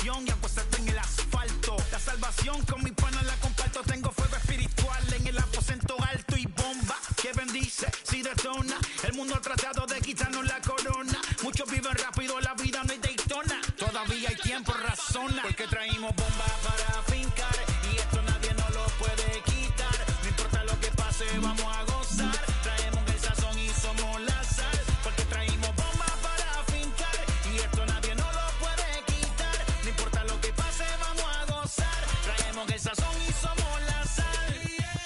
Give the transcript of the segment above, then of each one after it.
y acuéstate en el asfalto. La salvación con mi pana la comparto. Tengo fuego espiritual en el aposento alto y bomba que bendice si detona. El mundo ha tratado de quitarnos la corona. Muchos viven rápido, la vida no es Daytona. Todavía hay tiempo, razona. Porque traímos bomba para fincar y esto nadie nos lo puede quitar. No importa lo que pase, vamos a gozar. Traemos el sazón y somos la sal. Porque traímos bomba para fincar y esto nadie nos lo puede quitar. No importa lo que pase, vamos a gozar. Traemos el sazón y somos la sal.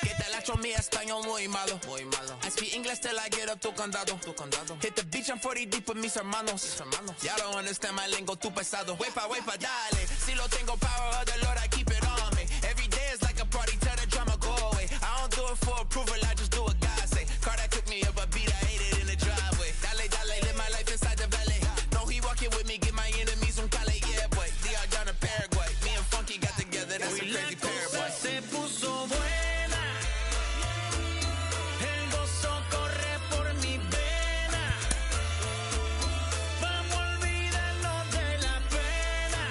¿Qué tal hecho mi español muy malo? Muy malo. I speak English till I get up tu condado. Tu condado. Hit the beach, I'm 40 deep with mis hermanos. Y'all don't understand my lingo, tu pesado. Wait pa, dale. Si lo tengo power of the Lord, I keep it on me. Every day is like a party, tell the drama go away. I don't do it for approval, I just do what God say. Car that took me up a beat, I ate it in the driveway. Dale, live my life inside the valley. No, he walking with me, get my enemies on Cali, yeah, boy. DR down to Paraguay. Me and Funky got together, that's a crazy pair, boy. Se puso buena. El gozo corre por mi vena. Vamos a olvidarnos de la pena.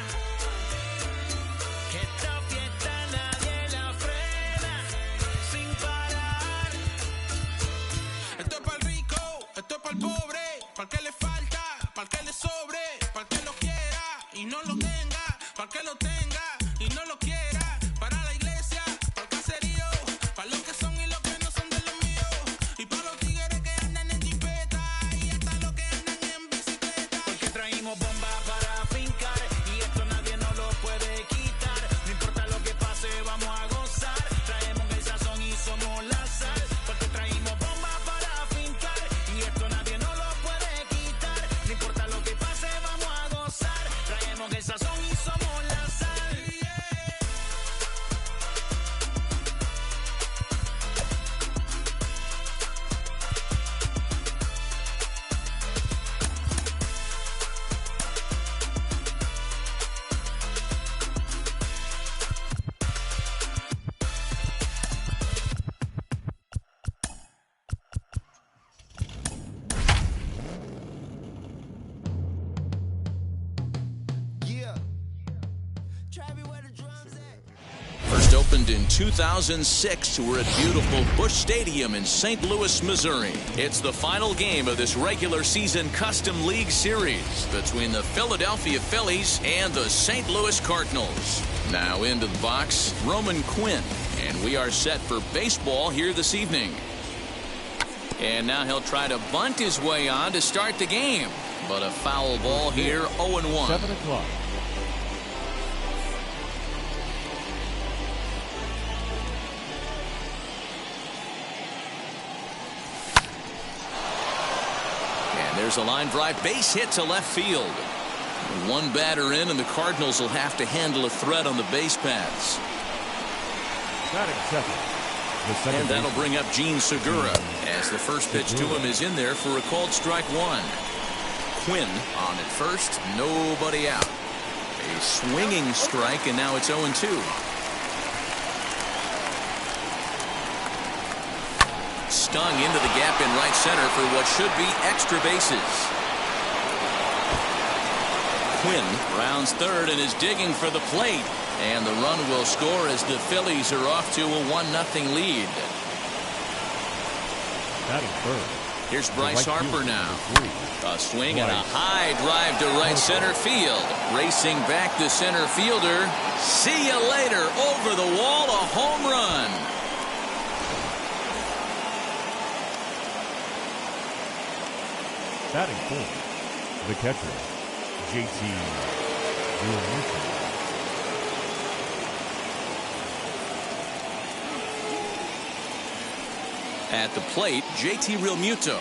Que esta fiesta nadie la frena. Sin parar. Esto es pa'l rico, esto es pa'l pobre. Pa'l que le falta, pa'l que le sobre. Pa'l que lo quiera y no lo tenga. Pa'l que lo tenga y no lo quiera. Para la iglesia, pa'l caserío. Pa' los que son y los que no son de los míos. Y pa' los tigres que andan en jipeta. Y hasta los que andan en bicicleta. Porque traímos bomba para fincar y esto nadie nos lo puede quitar. No importa lo que pase, vamos a gozar. Traemos el sazón y somos la sal. Porque traímos bomba para fincar y esto nadie nos lo puede quitar. No importa lo que pase, vamos a gozar. Traemos el sazón y somos la sal. First opened in 2006. We're at beautiful Busch Stadium in St. Louis, Missouri. It's the final game of this regular season Custom League Series between the Philadelphia Phillies and the St. Louis Cardinals. Now into the box, Roman Quinn. And we are set for baseball here this evening. And now he'll try to bunt his way on to start the game. But a foul ball here, 0-1. 7 o'clock. There's a line drive base hit to left field. One batter in, and the Cardinals will have to handle a threat on the base paths. Batting second. And that'll bring up Gene Segura as the first pitch to him is in there for a called strike one. Quinn on at first, nobody out. A swinging strike, and now it's 0-2. Stung into the gap in right center for what should be extra bases. Quinn rounds third and is digging for the plate. And the run will score as the Phillies are off to a 1-0 lead. Batting third. Here's Bryce Harper now. A swing and a high drive to right center field. Racing back the center fielder. See you later. Over the wall, a home run. Batting fourth, the catcher, JT Realmuto. At the plate, JT Realmuto.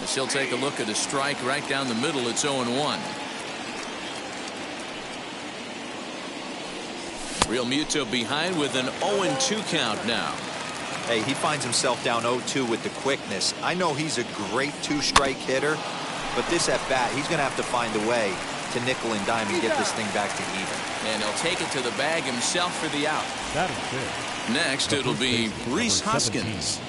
As he'll take a look at a strike right down the middle, it's 0-1. Realmuto behind with an 0-2 count now. Hey, he finds himself down 0-2 with the quickness. I know he's a great two-strike hitter, but this at bat, he's going to have to find a way to nickel and dime and get this thing back to even. And he'll take it to the bag himself for the out. Batting fifth. Next, it'll be Rhys Hoskins.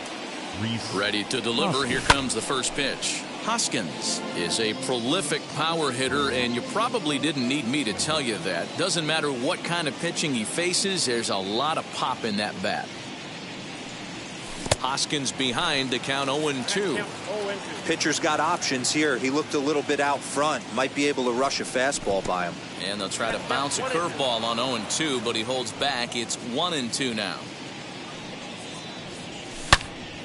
Ready to deliver. Here comes the first pitch. Hoskins is a prolific power hitter, and you probably didn't need me to tell you that. Doesn't matter what kind of pitching he faces, there's a lot of pop in that bat. Hoskins behind to count 0-2. Pitcher's got options here. He looked a little bit out front. Might be able to rush a fastball by him. And they'll try to bounce a curveball on 0-2, but he holds back. It's 1-2 now.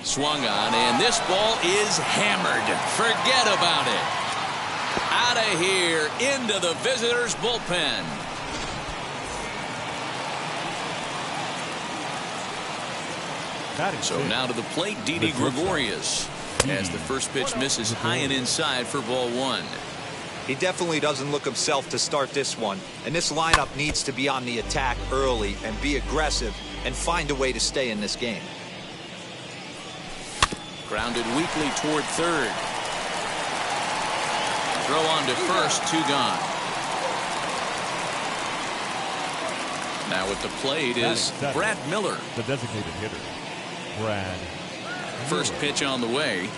Swung on, and this ball is hammered. Forget about it. Out of here, into the visitors' bullpen. So now to the plate, Gtorrious305 as the first pitch misses high and inside for ball one. He definitely doesn't look himself to start this one, and this lineup needs to be on the attack early and be aggressive and find a way to stay in this game. Grounded weakly toward third. Throw on to first, 2 gone. Now at the plate is Brad Miller. The designated hitter, Brad First pitch on the way,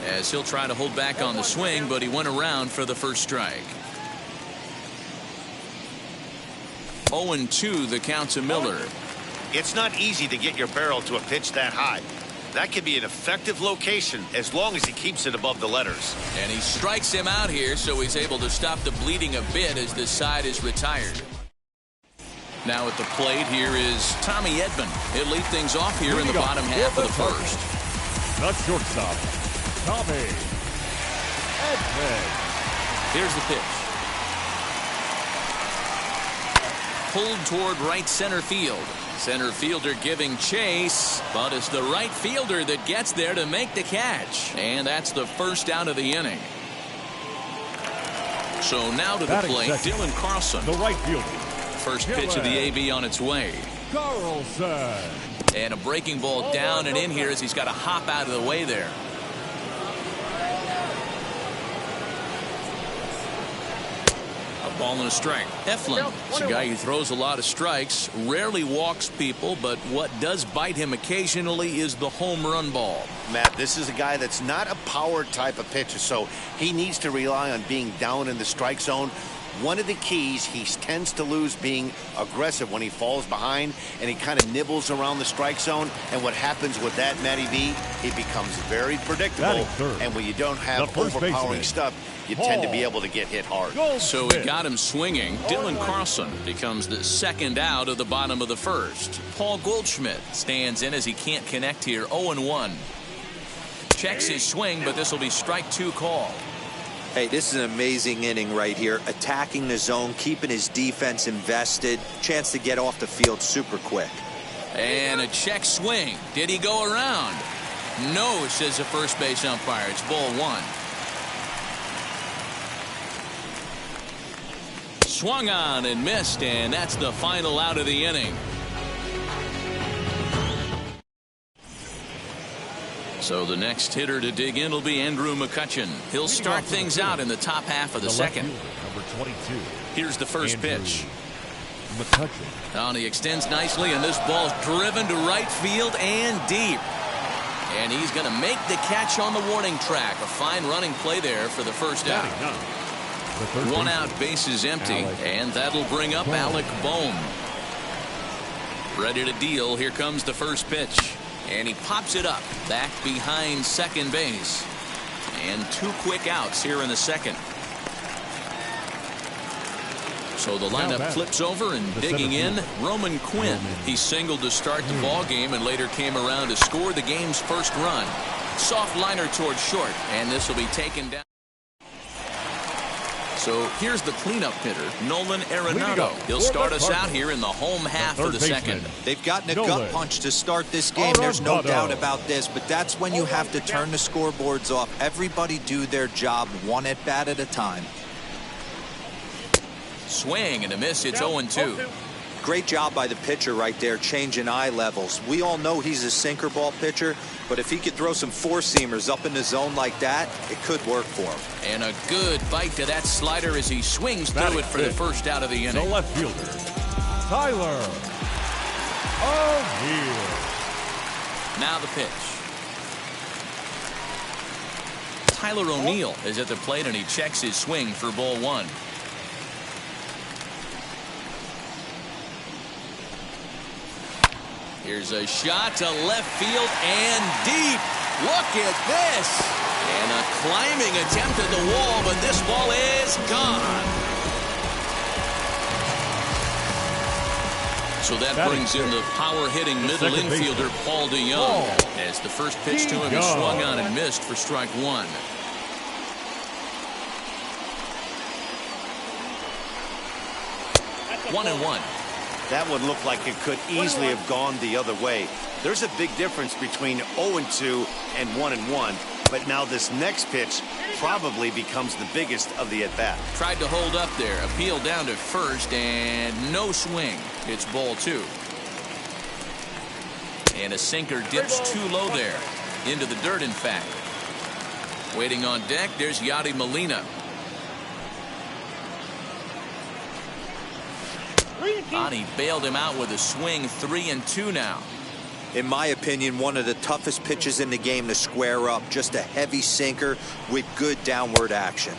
as he'll try to hold back on the swing, but he went around for the first strike. 0-2 the count to Miller. It's not easy to get your barrel to a pitch that high. That could be an effective location as long as he keeps it above the letters. And he strikes him out here, so he's able to stop the bleeding a bit as the side is retired. Now at the plate, here is Tommy Edman. He'll lead things off here in the bottom half of the first. The shortstop, Tommy Edman. Here's the pitch. Pulled toward right center field. Center fielder giving chase, but it's the right fielder that gets there to make the catch. And that's the first out of the inning. So now to the plate, Dylan Carlson. The right fielder. First pitch of the AB on its way. Carlson. And a breaking ball down and in here as he's got to hop out of the way there. A ball and a strike. Eflin is a guy who throws a lot of strikes, rarely walks people, but what does bite him occasionally is the home run ball. Matt, this is a guy that's not a power type of pitcher, so he needs to rely on being down in the strike zone. One of the keys, he tends to lose being aggressive when he falls behind and he kind of nibbles around the strike zone. And what happens with that, Matty V, he becomes very predictable. And when you don't have overpowering stuff, you tend to be able to get hit hard. So he got him swinging. Dylan Carlson becomes the second out of the bottom of the first. Paul Goldschmidt stands in as he can't connect here. 0-1. Checks his swing, but this will be strike 2 call. Hey, this is an amazing inning right here. Attacking the zone, keeping his defense invested. Chance to get off the field super quick. And a check swing. Did he go around? No, says the first base umpire. It's ball 1. Swung on and missed, and that's the final out of the inning. So the next hitter to dig in will be Andrew McCutchen. He'll start things out in the top half of the second. Number 22. Here's the first pitch. McCutchen. Oh, and he extends nicely, and this ball's driven to right field and deep. And he's going to make the catch on the warning track. A fine running play there for the first out. One out, base is empty, and that'll bring up Alec Bohm. Ready to deal. Here comes the first pitch. And he pops it up back behind second base. And 2 quick outs here in the second. So the lineup flips over, and digging in, Roman Quinn. He singled to start the ball game and later came around to score the game's first run. Soft liner towards short, and this will be taken down. So here's the cleanup hitter, Nolan Arenado. He'll start us out here in the home half of the second. They've gotten a gut punch to start this game. There's no doubt about this, but that's when you have to turn the scoreboards off. Everybody do their job one at bat at a time. Swing and a miss. It's 0-2. Great job by the pitcher right there, changing eye levels. We all know he's a sinker ball pitcher, but if he could throw some four-seamers up in the zone like that, it could work for him. And a good bite to that slider as he swings through it for the first out of the inning. The left fielder, Tyler O'Neill. Now the pitch. Tyler O'Neill is at the plate, and he checks his swing for ball one. Here's a shot to left field and deep. Look at this. And a climbing attempt at the wall, but this ball is gone. So that brings in the power-hitting middle infielder, Paul DeYoung, as the first pitch to him is swung on and missed for strike one. One and one. That one looked like it could easily have gone the other way. There's a big difference between 0-2 and 1-1. But now this next pitch probably becomes the biggest of the at-bat. Tried to hold up there. Appeal down to first and no swing. It's ball two. And a sinker dips too low there. Into the dirt, in fact. Waiting on deck, there's Yadi Molina. Ani bailed him out with a swing. 3-2 now. In my opinion, one of the toughest pitches in the game to square up. Just a heavy sinker with good downward action.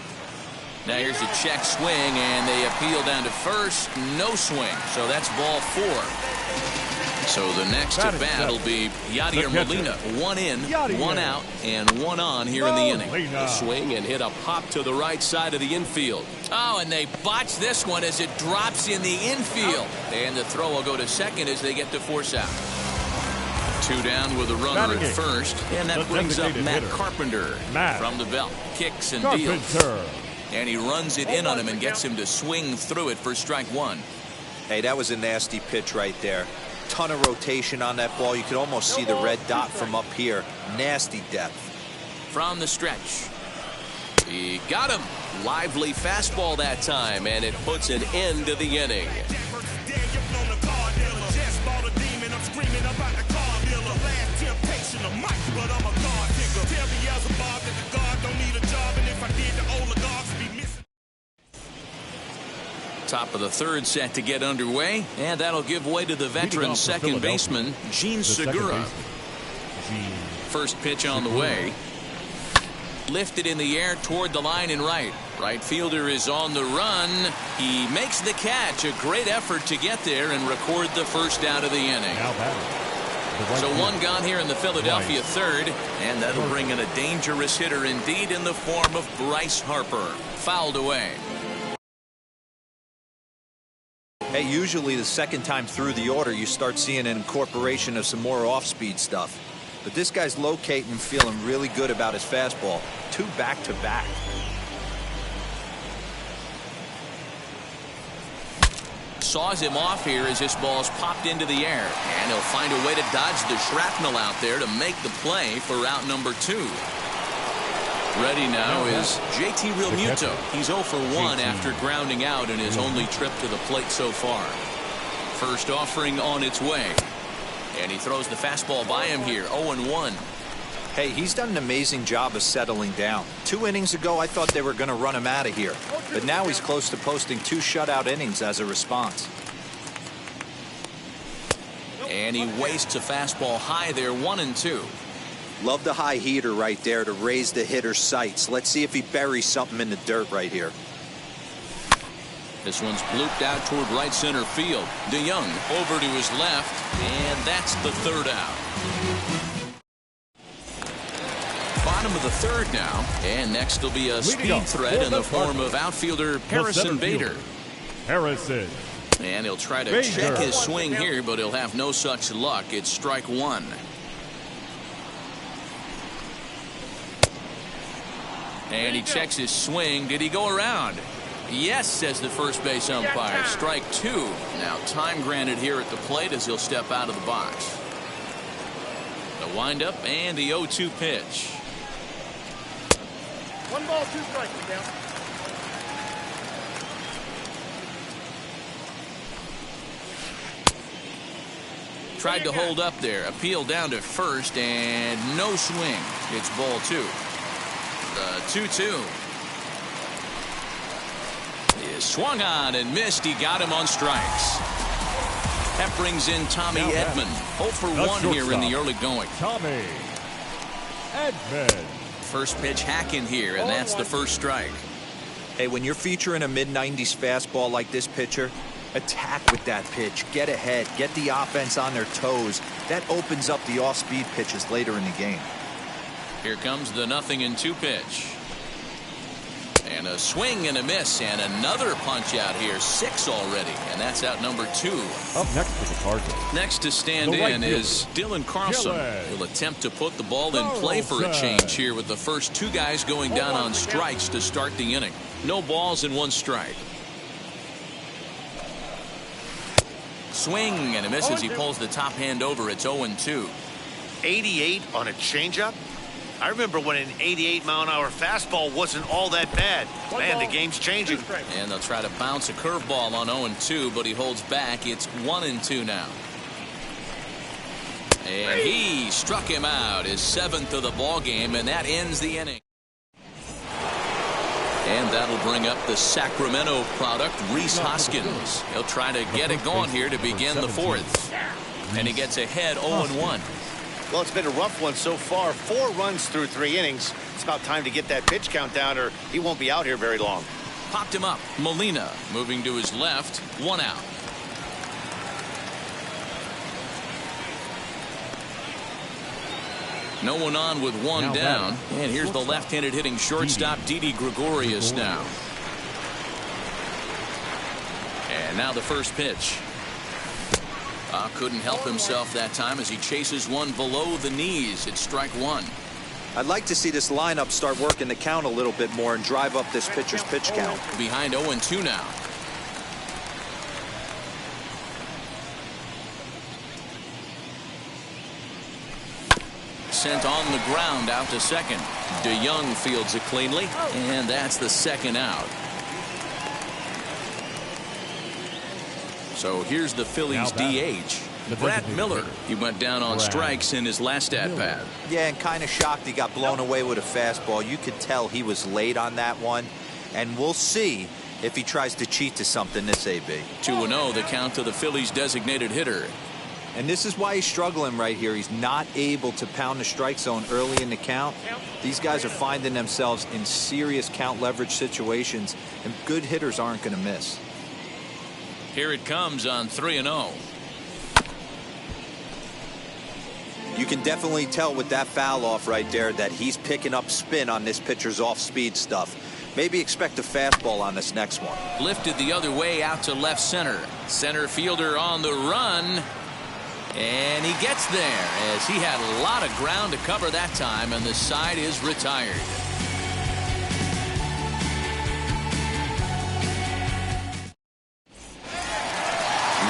Now here's a check swing, and they appeal down to first. No swing. So that's ball four. So the next at bat will be Yadier Molina. One in, one out, and one on here in the inning. A swing and hit a pop to the right side of the infield. Oh, and they botch this one as it drops in the infield. And the throw will go to second as they get to force out. Two down with a runner at first, and that brings up Matt Carpenter from the belt. Kicks and deals. And he runs it in on him and gets him to swing through it for strike one. Hey, that was a nasty pitch right there. Ton of rotation on that ball. You could almost see the red dot from up here. Nasty depth. From the stretch. He got him. Lively fastball that time, and it puts an end to the inning. Top of the third set to get underway, and that'll give way to the veteran second baseman, Gene Segura. First pitch on the way. Lifted in the air toward the line and right. Right fielder is on the run. He makes the catch. A great effort to get there and record the first out of the inning. So one gone here in the Philadelphia third, and that'll bring in a dangerous hitter indeed in the form of Bryce Harper. Fouled away. Hey, usually the second time through the order, you start seeing an incorporation of some more off-speed stuff. But this guy's locating, feeling really good about his fastball. Two back-to-back. Saws him off here as this ball's popped into the air. And he'll find a way to dodge the shrapnel out there to make the play for out number two. Ready now is JT Realmuto. He's 0 for 1 after grounding out in his only trip to the plate so far. First offering on its way. And he throws the fastball by him here. 0-1. Hey, he's done an amazing job of settling down. 2 innings ago, I thought they were going to run him out of here. But now he's close to posting 2 shutout innings as a response. And he wastes a fastball high there. 1-2. Love the high heater right there to raise the hitter's sights. Let's see if he buries something in the dirt right here. This one's blooped out toward right center field. DeYoung over to his left, and that's the third out. Bottom of the third now, and next will be a speed threat in the form of outfielder Harrison Bader. Harrison. And he'll try to check his swing here, but he'll have no such luck. It's strike one. And he checks his swing. Did he go around? Yes, says the first base umpire. Strike two. Now time granted here at the plate as he'll step out of the box. The windup and the 0-2 pitch. 1 ball, 2 strikes down. Tried to hold up there. Appeal down to first and no swing. It's ball two. The 2-2 is swung on and missed. He got him on strikes. That brings in Tommy Edman. 0 for 1 here in the early going. Tommy Edman. First pitch hacking here, and that's the first strike. Hey, when you're featuring a mid-90s fastball like this pitcher, attack with that pitch. Get ahead. Get the offense on their toes. That opens up the off-speed pitches later in the game. Here comes the 0-2 pitch. And a swing and a miss, and another punch out here. 6 already, and that's out number 2. Up next for the Cardinals. Next to stand in is Dylan Carlson. He'll attempt to put the ball in play for a change here with the first 2 guys going down on strikes to start the inning. No balls and 1 strike. Swing and a miss as he pulls the top hand over. It's 0-2. 88 on a changeup? I remember when an 88-mile-an-hour fastball wasn't all that bad. Man, the game's changing. And they'll try to bounce a curveball on 0-2, but he holds back. It's 1-2 now. And he struck him out, his 7th of the ball game, and that ends the inning. And that'll bring up the Sacramento product, Rhys Hoskins. He'll try to get it going here to begin the 4th. And he gets ahead 0-1. Well, it's been a rough one so far. 4 runs through 3 innings. It's about time to get that pitch count down, or he won't be out here very long. Popped him up. Molina moving to his left. 1 out. No one on with 1 down. And here's the left-handed hitting shortstop, Gtorrious now. And now the first pitch. Couldn't help himself that time as he chases one below the knees. It's strike 1. I'd like to see this lineup start working the count a little bit more and drive up this pitcher's pitch count. Behind 0-2 now. Sent on the ground out to second. DeYoung fields it cleanly, and that's the 2nd out. So here's the Phillies DH, Brad Miller. He went down on strikes in his last at-bat. Yeah, and kind of shocked he got blown away with a fastball. You could tell he was late on that one, and we'll see if he tries to cheat to something this AB. 2-0 the count to the Phillies designated hitter. And this is why he's struggling right here. He's not able to pound the strike zone early in the count. These guys are finding themselves in serious count leverage situations, and good hitters aren't going to miss. Here it comes on 3-0. You can definitely tell with that foul off right there that he's picking up spin on this pitcher's off-speed stuff. Maybe expect a fastball on this next one. Lifted the other way out to left center. Center fielder on the run. And he gets there as he had a lot of ground to cover that time, and the side is retired.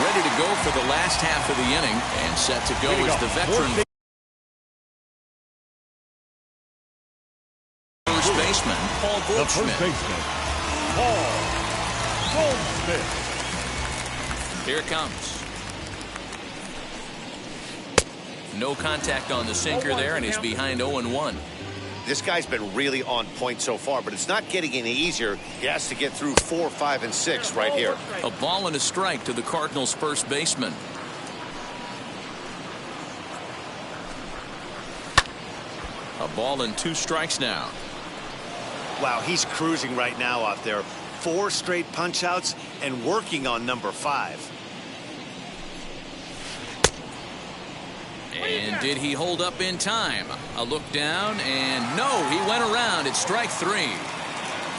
Ready to go for the last half of the inning, and set to go is the veteran first baseman, Paul Goldschmidt. Here it comes. No contact on the sinker there, and he's behind 0-1. This guy's been really on point so far, but it's not getting any easier. He has to get through 4, 5, and 6 right here. A ball and a strike to the Cardinals' first baseman. A ball and 2 strikes now. Wow, he's cruising right now out there. 4 straight punch-outs and working on number 5. And did he hold up in time? A look down, and no, he went around. It's strike 3.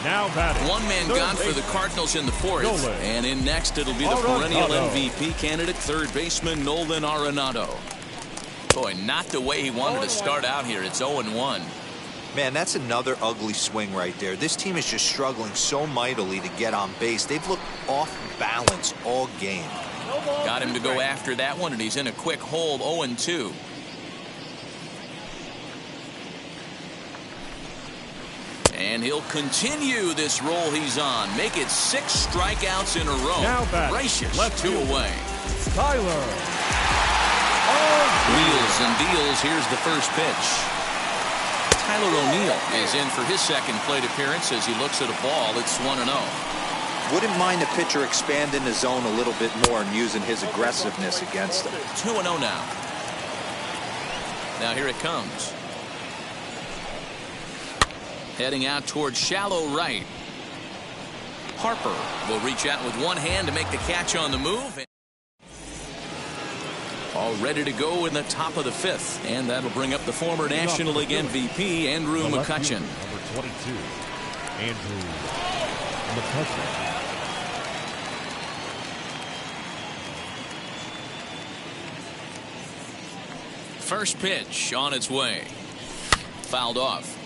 Now batting. 1 man gone for the Cardinals in the 4th. Nolan. And in next, it'll be the perennial MVP candidate, third baseman Nolan Arenado. Boy, not the way he wanted to start out here. It's 0-1. Man, that's another ugly swing right there. This team is just struggling so mightily to get on base. They've looked off balance all game. Got him to go after that one, and he's in a quick hole, 0-2. And he'll continue this roll he's on. Make it 6 strikeouts in a row. Now back. Gracious, Left 2 field. away. Tyler. Wheels and deals. Here's the first pitch. Tyler O'Neill is in for his second plate appearance as he looks at a ball. It's 1-0. Wouldn't mind the pitcher expanding the zone a little bit more and using his aggressiveness against them. 2-0 now. Now here it comes. Heading out towards shallow right. Harper will reach out with one hand to make the catch on the move. All ready to go in the top of the fifth. And that'll bring up the former National League MVP, Andrew McCutchen. Number 22, Andrew McCutchen. First pitch on its way. Fouled off.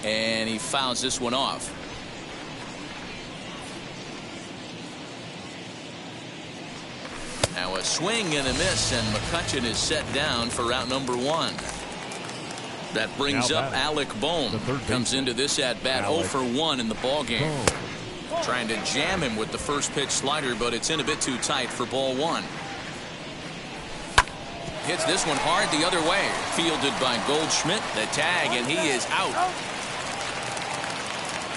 And he fouls this one off. Now a swing and a miss, and McCutchen is set down for route number one. That brings up Alec Bohm. Comes into this at bat 0 for 1 in the ball game. Trying to jam him with the first pitch slider, but it's in a bit too tight for ball one. Hits this one hard the other way. Fielded by Goldschmidt. The tag, and he is out.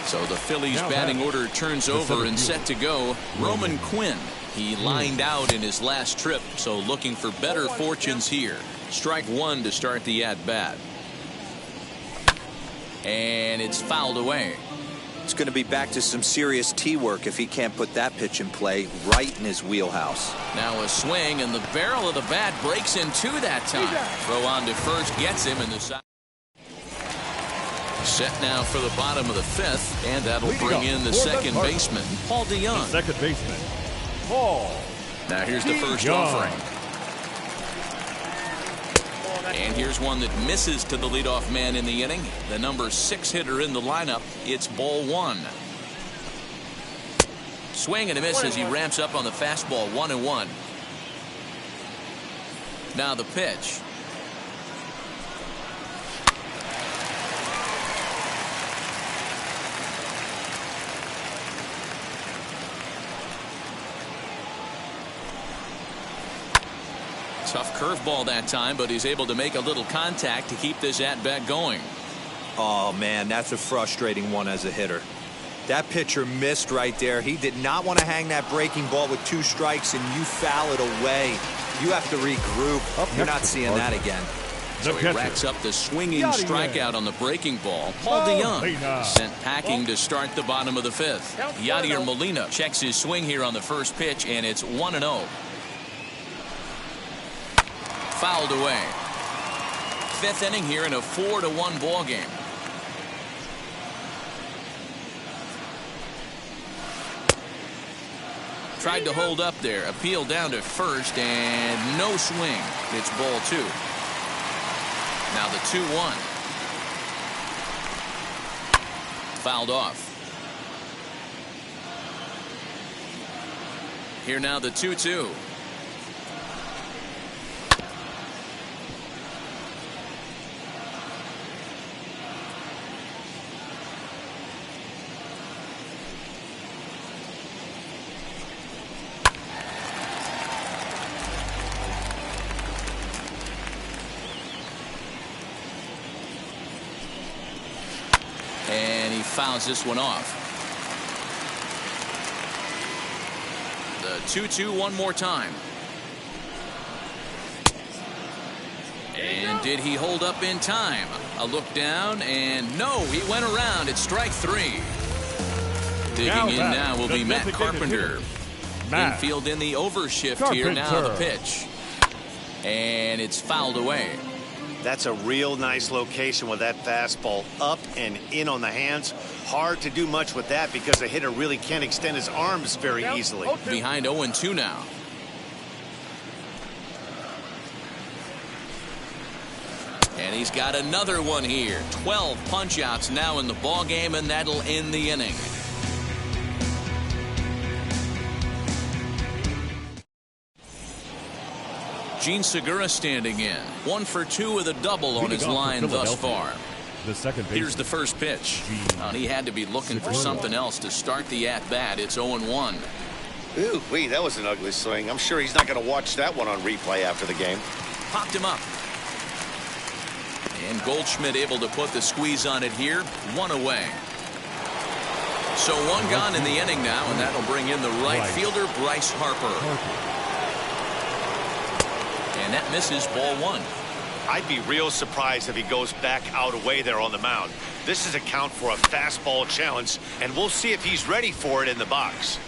So the Phillies batting order turns over and set to go. Roman Quinn. He lined out in his last trip, so looking for better fortunes here. Strike one to start the at-bat. And it's fouled away. It's going to be back to some serious tee work if he can't put that pitch in play right in his wheelhouse. Now a swing, and the barrel of the bat breaks in two that time. Throw on to first gets him in the side. Set now for the bottom of the fifth, and that'll bring in the second baseman, Paul DeYoung. Second baseman, Paul. Now here's the first offering. And here's one that misses to the leadoff man in the inning. The number 6 hitter in the lineup. It's ball one. Swing and a miss as he ramps up on the fastball. 1-1. Now the pitch. Tough curveball that time, but he's able to make a little contact to keep this at-bat going. Oh, man, that's a frustrating one as a hitter. That pitcher missed right there. He did not want to hang that breaking ball with 2 strikes, and you foul it away. You have to regroup. You're not seeing that again. So he racks up the swinging strikeout on the breaking ball. Paul DeYoung sent packing to start the bottom of the fifth. Yadier Molina checks his swing here on the first pitch, and it's 1-0. Fouled away. Fifth inning here in a 4-1 ball game. Tried to hold up there. Appeal down to first, and no swing. It's ball 2. Now the 2-1. Fouled off. Here now the 2-2. And he fouls this one off. The 2-2 one more time. And did he hold up in time? A look down, and no, he went around. It's strike 3. Digging in now will be Matt Carpenter. Infield in the overshift here. Now the pitch. And it's fouled away. That's a real nice location with that fastball up and in on the hands. Hard to do much with that because the hitter really can't extend his arms very easily. Behind 0-2 now. And he's got another one here. 12 punch-outs now in the ball game, and that'll end the inning. Gene Segura standing in. 1 for 2 with a double on his line thus far. The second baseman. Here's the first pitch. And he had to be looking for something else to start the at-bat. It's 0-1. Ooh, wee, that was an ugly swing. I'm sure he's not going to watch that one on replay after the game. Popped him up. And Goldschmidt able to put the squeeze on it here. 1 away. So 1 gone in the inning now, and that'll bring in the right fielder, Bryce Harper. And that misses ball one. I'd be real surprised if he goes back out away there on the mound. This is a count for a fastball challenge, and we'll see if he's ready for it in the box.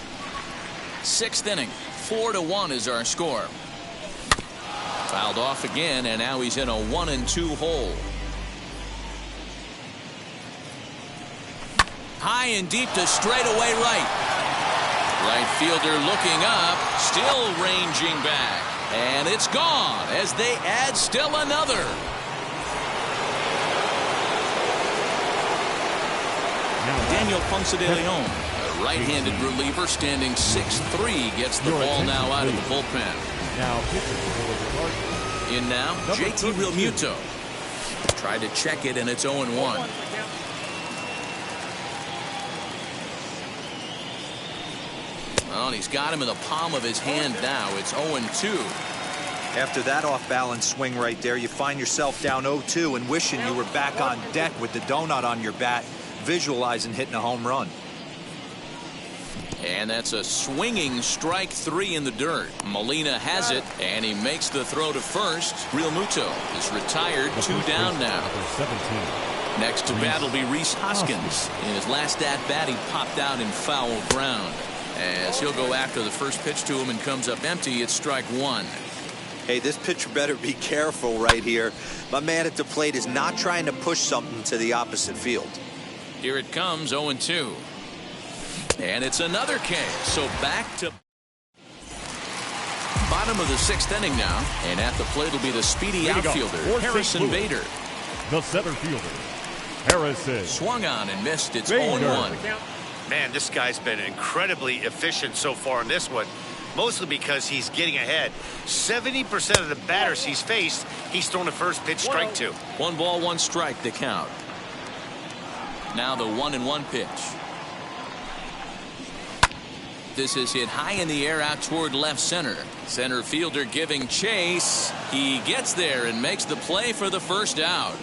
Sixth inning, 4-1 is our score. Fouled off again, and now he's in a 1-2 hole. High and deep to straightaway right. Right fielder looking up, still ranging back. And it's gone as they add still another. Daniel Ponce de Leon, a right-handed reliever standing 6'3", gets the ball now out of the bullpen. In now, JT Realmuto. Tried to check it, and it's 0-1. Well, and he's got him in the palm of his hand now. It's 0-2. After that off-balance swing right there, you find yourself down 0-2 and wishing you were back on deck with the donut on your bat, visualizing hitting a home run. And that's a swinging strike three in the dirt. Molina has it, and he makes the throw to first. Realmuto is retired, 2 down now. Next to bat will be Rhys Hoskins. In his last at-bat, he popped out in foul ground. As he'll go after the first pitch to him and comes up empty, it's strike one. Hey, this pitcher better be careful right here. My man at the plate is not trying to push something to the opposite field. Here it comes, 0-2. And it's another K. So back to bottom of the sixth inning now. And at the plate will be the speedy outfielder, Harrison Bader. The center fielder, Harrison. Swung on and missed. It's 0-1. Man, this guy's been incredibly efficient so far in this one, mostly because he's getting ahead. 70% of the batters he's faced, he's thrown a first pitch strike to. 1 ball, 1 strike, the count. Now the 1-1 pitch. This is hit high in the air out toward left center. Center fielder giving chase. He gets there and makes the play for the first out.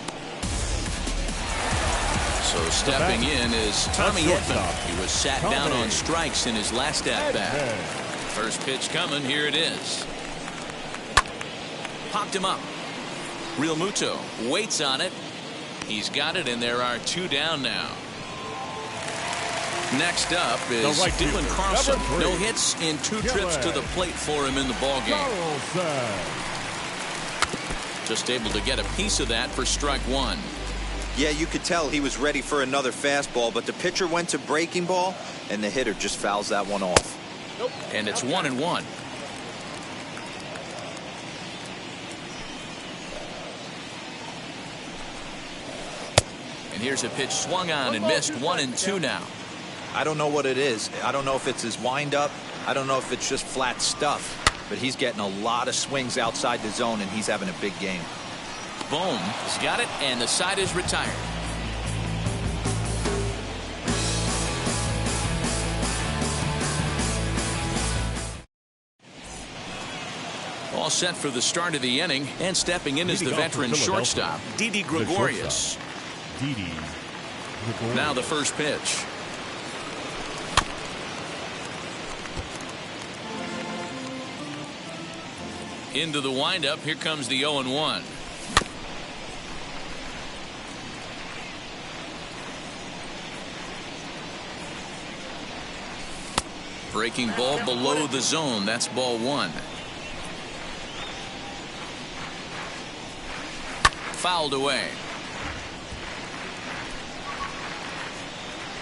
So stepping in is Tommy Edman. He was sat down on strikes in his last at-bat. First pitch coming. Here it is. Popped him up. Realmuto waits on it. He's got it, and there are 2 down now. Next up is Dylan Carlson. No hits in 2 trips to the plate for him in the ballgame. Just able to get a piece of that for strike one. Yeah, you could tell he was ready for another fastball, but the pitcher went to breaking ball, and the hitter just fouls that one off. And it's 1-1. And here's a pitch swung on and missed. 1-2 now. I don't know what it is. I don't know if it's his windup. I don't know if it's just flat stuff. But he's getting a lot of swings outside the zone, and he's having a big game. Boom. He's got it, and the side is retired. All set for the start of the inning, and stepping in is the veteran shortstop, Didi Gregorius. Now the first pitch. Into the windup. Here comes the 0-1. Breaking ball below the zone. That's ball one. Fouled away.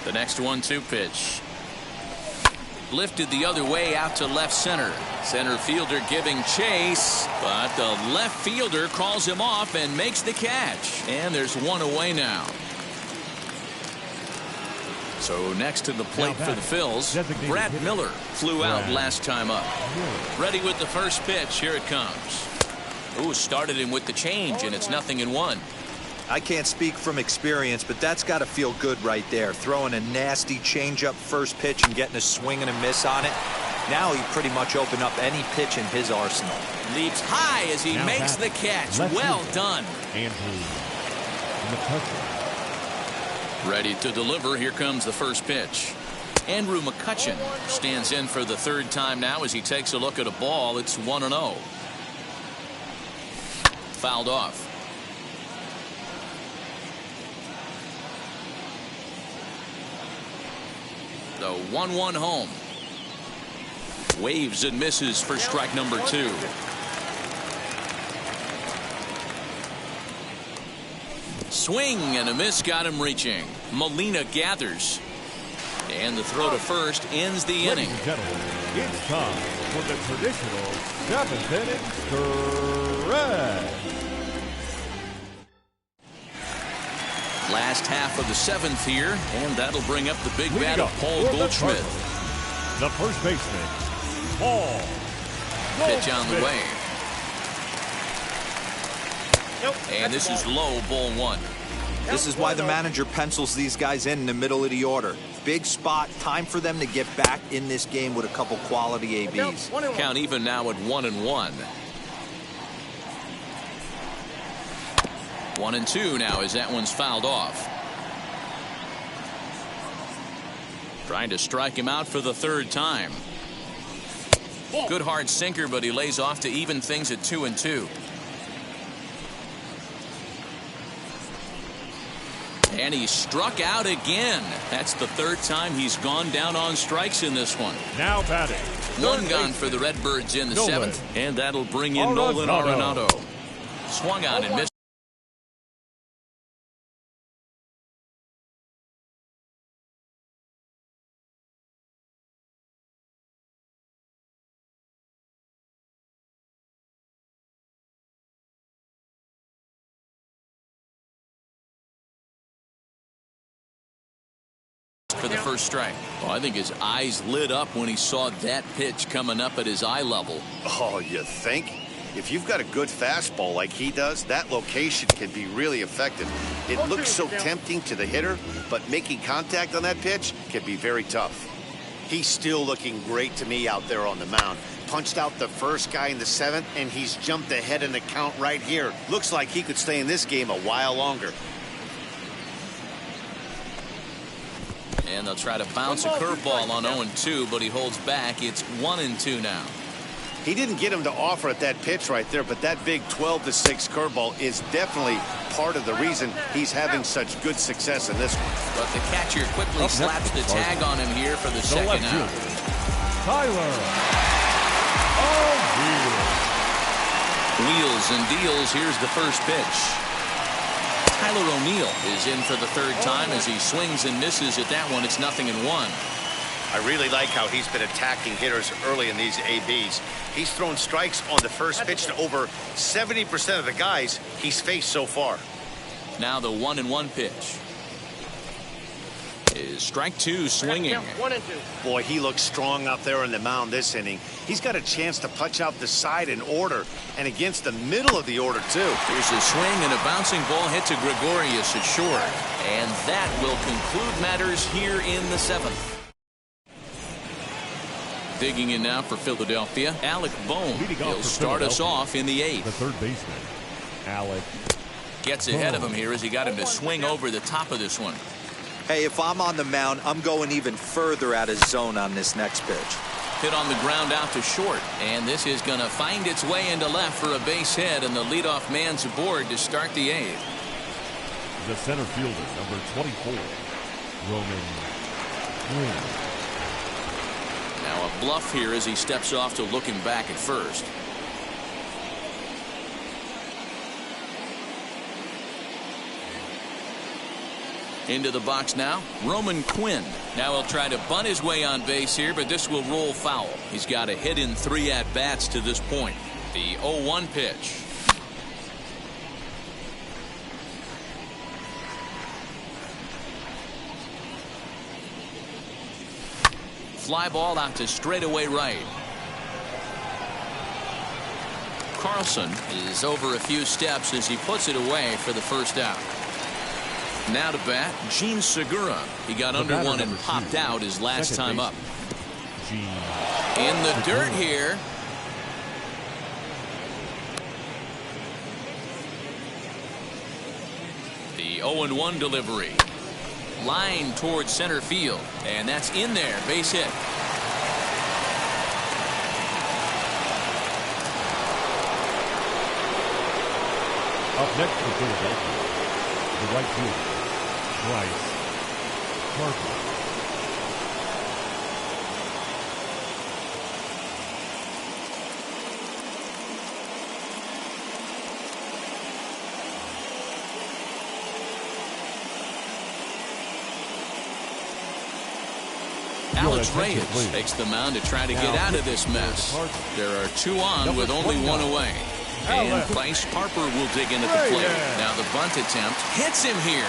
The next 1-2 pitch. Lifted the other way out to left center. Center fielder giving chase, but the left fielder calls him off and makes the catch. And there's one away now. So next to the plate for the Phils, Brad Miller flew out last time up. Ready with the first pitch. Here it comes. Ooh, started him with the change, and it's 0-1. I can't speak from experience, but that's got to feel good right there. Throwing a nasty changeup first pitch and getting a swing and a miss on it. Now he pretty much opened up any pitch in his arsenal. Leaps high as he makes the catch. Well done. Ready to deliver. Here comes the first pitch. Andrew McCutchen stands in for the third time now as he takes a look at a ball. It's 1-0. fouled off. The 1-1 home. Waves and misses for strike number 2. Swing and a miss got him reaching. Molina gathers. And the throw to first ends the inning. Ladies and gentlemen, it's time for the traditional 7th inning stretch. Last half of the 7th here, and that'll bring up the big bat of Paul Goldschmidt. The first baseman, Paul Goldschmidt. Pitch on the way. And this is low, ball 1. This is why the manager pencils these guys in the middle of the order. Big spot, time for them to get back in this game with a couple quality ABs. Count even now at 1-1. 1-2 now as that one's fouled off. Trying to strike him out for the 3rd time. Good hard sinker, but he lays off to even things at 2-2. And he struck out again. That's the 3rd time he's gone down on strikes in this one. Now batting. 1 gone for the Redbirds in the 7th, and that'll bring in Nolan Arenado. Swung on and missed. For the first strike. Well, I think his eyes lit up when he saw that pitch coming up at his eye level. Oh, you think? If you've got a good fastball like he does, that location can be really effective. It looks so tempting to the hitter, but making contact on that pitch can be very tough. He's still looking great to me out there on the mound. Punched out the first guy in the 7th, and he's jumped ahead in the count right here. Looks like he could stay in this game a while longer. And they'll try to bounce a curveball on 0-2, but he holds back. It's 1-2 now. He didn't get him to offer at that pitch right there, but that big 12-6 curveball is definitely part of the reason he's having such good success in this one. But the catcher quickly slaps the tag on him here for the second out. Tyler. Wheels and deals. Here's the first pitch. Tyler O'Neill is in for the 3rd time as he swings and misses at that one. It's 0-1. I really like how he's been attacking hitters early in these ABs. He's thrown strikes on the first pitch to over 70% of the guys he's faced so far. Now the 1-1 pitch. Is strike 2 swinging. 1-2. Boy, he looks strong out there on the mound this inning. He's got a chance to punch out the side in order and against the middle of the order too. Here's a swing and a bouncing ball hit to Gregorius at short. And that will conclude matters here in the 7th. Digging in now for Philadelphia, Alec Bohm. He'll start us off in the 8th. The 3rd baseman, Alec. Gets ahead of him here as he got him to swing over the top of this one. Hey, if I'm on the mound, I'm going even further out of zone on this next pitch. Hit on the ground out to short, and this is going to find its way into left for a base hit, and the leadoff man's aboard to start the 8th. The center fielder, number 24, Roman Quinn. Now a bluff here as he steps off to looking back at first. Into the box now, Roman Quinn. Now he'll try to bunt his way on base here, but this will roll foul. He's got a hit in 3 at-bats to this point. The 0-1 pitch. Fly ball out to straightaway right. Carlson is over a few steps as he puts it away for the first out. Now to bat, Gene Segura. He got under one and popped out his last time up. In the dirt here. The 0-1 delivery. Line towards center field. And that's in there. Base hit. Next to Philadelphia, the right fielder, Bryce Harper. Alex Reyes takes the mound to try to get out of this mess. There are two on with only one away. And Bryce Harper will dig into the plate. Now the bunt attempt hits him here.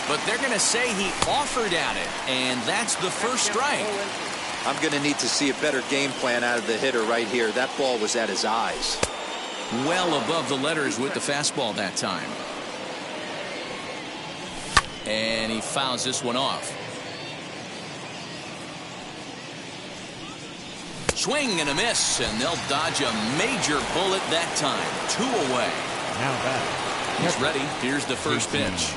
But they're going to say he offered at it. And that's the first strike. I'm going to need to see a better game plan out of the hitter right here. That ball was at his eyes. Well above the letters with the fastball that time. And he fouls this one off. Swing and a miss, and they'll dodge a major bullet that time. 2 away. Now back. He's ready. Here's the first pitch.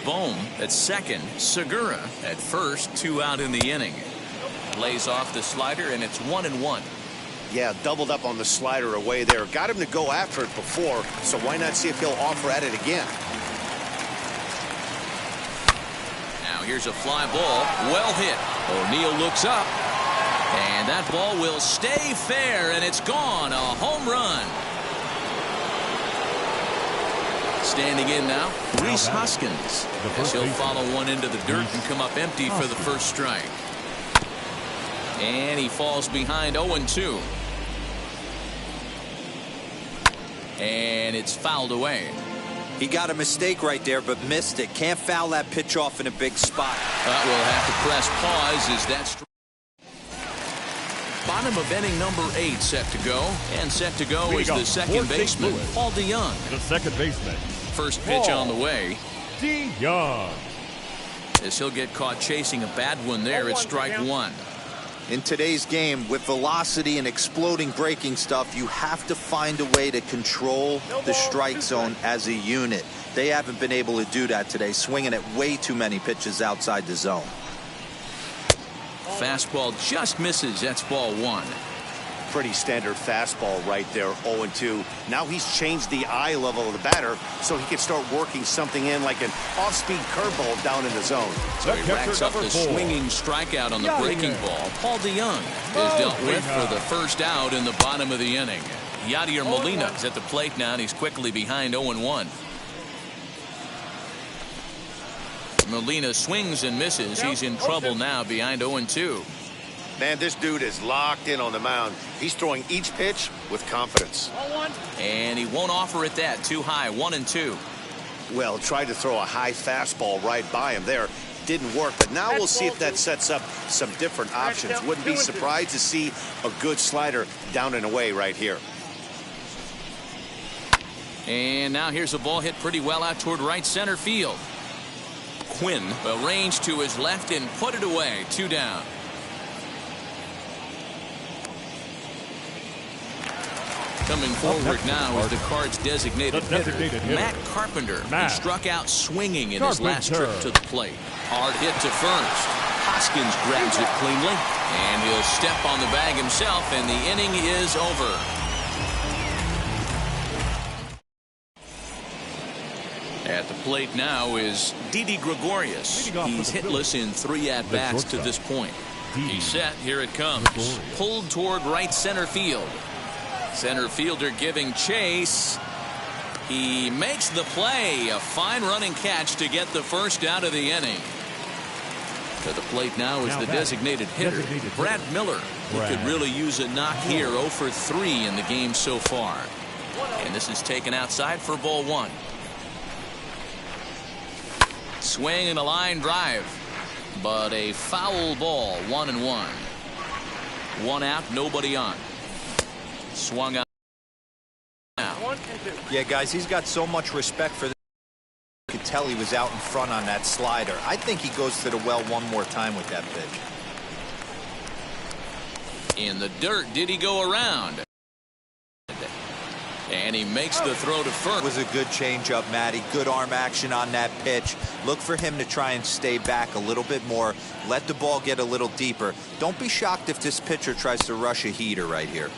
Bohm at second. Segura at first. 2 out in the inning. Lays off the slider, and it's 1-1. Yeah, doubled up on the slider away there. Got him to go after it before, so why not see if he'll offer at it again? Now here's a fly ball. Well hit. O'Neill looks up. And that ball will stay fair, and it's gone. A home run. Standing in now, Rhys Hoskins. As he'll follow one into the dirt and come up empty for the first strike. And he falls behind 0-2. And it's fouled away. He got a mistake right there, but missed it. Can't foul that pitch off in a big spot. But we'll have to press pause as that's bottom of inning number 8 set to go. And set to go is the second baseman, Paul DeYoung. The second baseman. First pitch on the way. DeYoung. As he'll get caught chasing a bad one there at strike 1. In today's game, with velocity and exploding breaking stuff, you have to find a way to control the strike zone as a unit. They haven't been able to do that today, swinging at way too many pitches outside the zone. Fastball just misses. That's ball 1. Pretty standard fastball right there, 0-2. Now he's changed the eye level of the batter so he can start working something in like an off-speed curveball down in the zone. So he racks up the swinging strikeout on the breaking ball. Paul DeYoung is dealt with for the first out in the bottom of the inning. Yadier Molina is at the plate now, and he's quickly behind 0-1. Molina swings and misses. He's in trouble now behind 0-2. Man, this dude is locked in on the mound. He's throwing each pitch with confidence. And he won't offer it that. Too high. 1-2. Well, tried to throw a high fastball right by him there. Didn't work, but now we'll see if that sets up some different options. Wouldn't be surprised to see a good slider down and away right here. And now here's a ball hit pretty well out toward right center field. Quinn arranged to his left and put it away. 2 down. Coming forward now is the Cards' designated hitter, Matt Carpenter, who struck out swinging in his last trip to the plate. Hard hit to first. Hoskins grabs it cleanly, and he'll step on the bag himself, and the inning is over. At the plate now is Didi Gregorius. He's hitless in 3 at-bats to this point. He's set. Here it comes. Pulled toward right center field. Center fielder giving chase. He makes the play. A fine running catch to get the first out of the inning. To the plate now is the designated hitter, Brad Miller, who could really use a knock here. 0 for 3 in the game so far. And this is taken outside for ball 1. Swing and a line drive. But a foul ball. 1-1. 1 out, nobody on. Swung out. Yeah, guys, he's got so much respect for this. You could tell he was out in front on that slider. I think he goes to the well one more time with that pitch. In the dirt, did he go around? And he makes the throw to first. It was a good changeup, Matty. Good arm action on that pitch. Look for him to try and stay back a little bit more. Let the ball get a little deeper. Don't be shocked if this pitcher tries to rush a heater right here.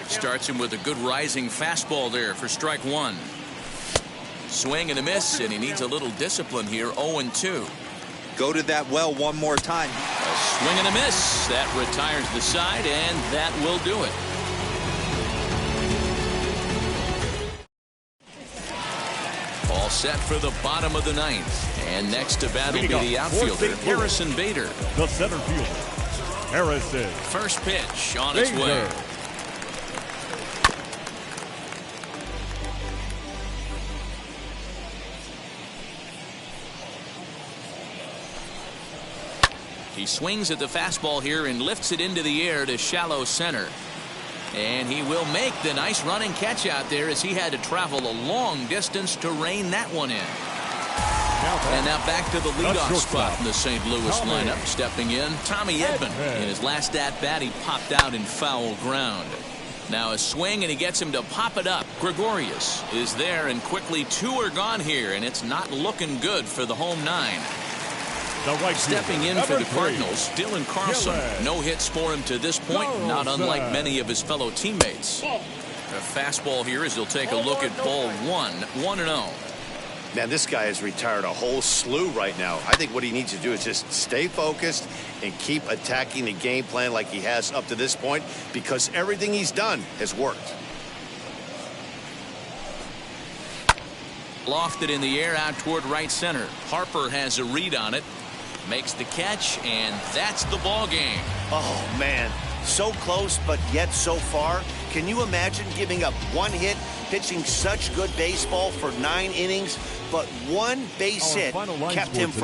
Starts him with a good rising fastball there for strike one. Swing and a miss, and he needs a little discipline here. 0-2. Go to that well one more time. A swing and a miss. That retires the side, and that will do it. All set for the bottom of the ninth. And next to bat will be the outfielder, Harrison Bader. The center fielder, Harrison. First pitch on its way. He swings at the fastball here and lifts it into the air to shallow center. And he will make the nice running catch out there as he had to travel a long distance to rein that one in. And now back to the leadoff spot in the St. Louis lineup. Stepping in, Tommy Edman. In his last at-bat, he popped out in foul ground. Now a swing, and he gets him to pop it up. Gregorius is there, and quickly two are gone here, and it's not looking good for the home nine. Stepping in for the Cardinals, Dylan Carlson. No hits for him to this point, not unlike many of his fellow teammates. A fastball here as he'll take a look at ball one. 1-0. Man, this guy has retired a whole slew right now. I think what he needs to do is just stay focused and keep attacking the game plan like he has up to this point, because everything he's done has worked. Lofted in the air out toward right center. Harper has a read on it. Makes the catch, and that's the ball game. Oh, man. So close, but yet so far. Can you imagine giving up one hit, pitching such good baseball for 9 innings, but one base hit kept him from